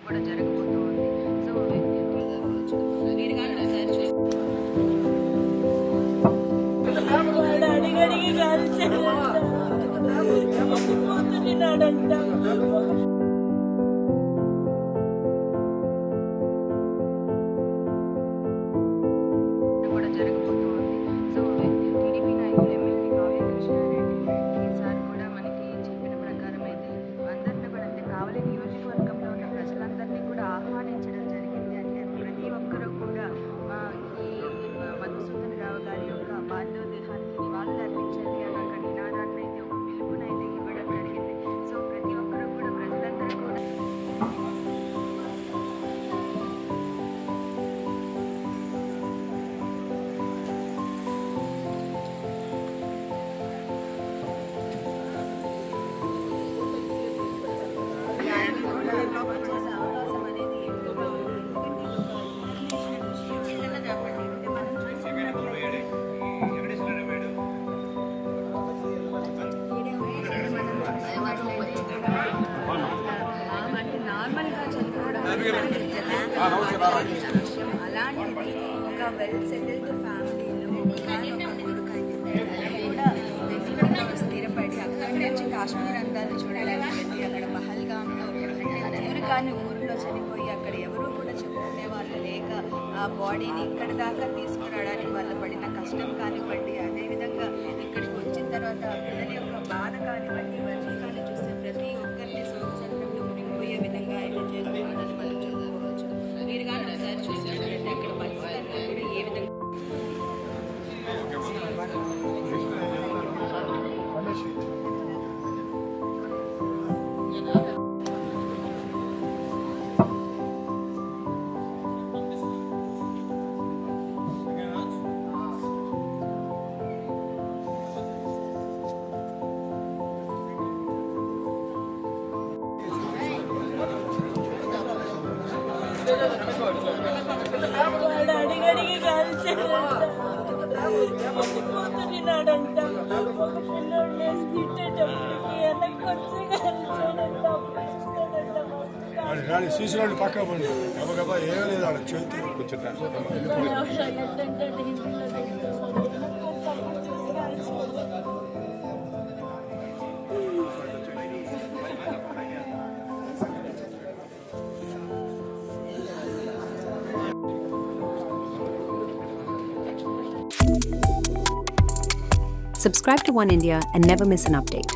కూడా జరగబోతూ ఉంది. సో మీరు కానీ ఒకసారి కూడా జరగబోతూ ఉంది. సో టీడీపీ నాయకులు ఎమ్మెల్యే కావ్య కృష్ణారెడ్డి ఈసారి కూడా మనకి చెప్పిన ప్రకారం అయితే అందరిని కూడా అంటే కావలి నియోజకవర్గంలో ఉన్న ప్రజలందరినీ కూడా ఆహ్వానించడం జరిగింది. అంటే ప్రతి ఒక్కరూ కూడా ఈ మధుసూదన్ రావు గారి యొక్క పార్థివదేహానికి నివాళులు అర్పించండి అన్న ఒక నినాదాన్ని అయితే ఒక పిలుపునైతే ఇవ్వడం జరిగింది. సో ప్రతి ఒక్కరూ కూడా ప్రజలందరూ కూడా అవకాశం అనేది ఎక్కువగా ఉంది. ఎందుకంటే మనం చూసినట్లయితే అంటే నార్మల్గా చనిపోవడం అలాంటిది ఒక వెల్ సెటిల్డ్ ఫ్యామిలీలో కూడా బెంగళూరులో స్థిరపడి అక్కడి నుంచి కాశ్మీర్ అందాలు చూడడానికి వెళ్ళి అక్కడ పహల్గామ్లో అంటే ఊరు కాని ఊరిలో చనిపోయి అక్కడ ఎవరూ కూడా చెప్పుకునే వాళ్ళు లేక ఆ బాడీని ఇక్కడి దాకా తీసుకురావడానికి వాళ్ళు పడిన కష్టం కానివ్వండి, అదేవిధంగా ఇక్కడికి వచ్చిన తర్వాత పిల్లల యొక్క బాధ కానివ్వండి, ఇవన్నీ కానీ చూస్తే ప్రతి ఒక్కరిని సోదరులు మునిగిపోయే విధంగా అయితే చేస్తున్నారని మనం చూసుకోవచ్చు. మీరు కానీ ఒకసారి చూసినట్లయితే అక్కడ పరిస్థితులు కూడా ఏ విధంగా వాడు అడిగడిగి కాల్చాడంట. ఒక పిల్లోడిని తిట్టేటప్పటికి వెనక్కి వచ్చి కాల్చాడంట. సీసీలో పక్క పండి గబగబా ఏం లేదు ఆడ చేతి Subscribe to One India and never miss an update.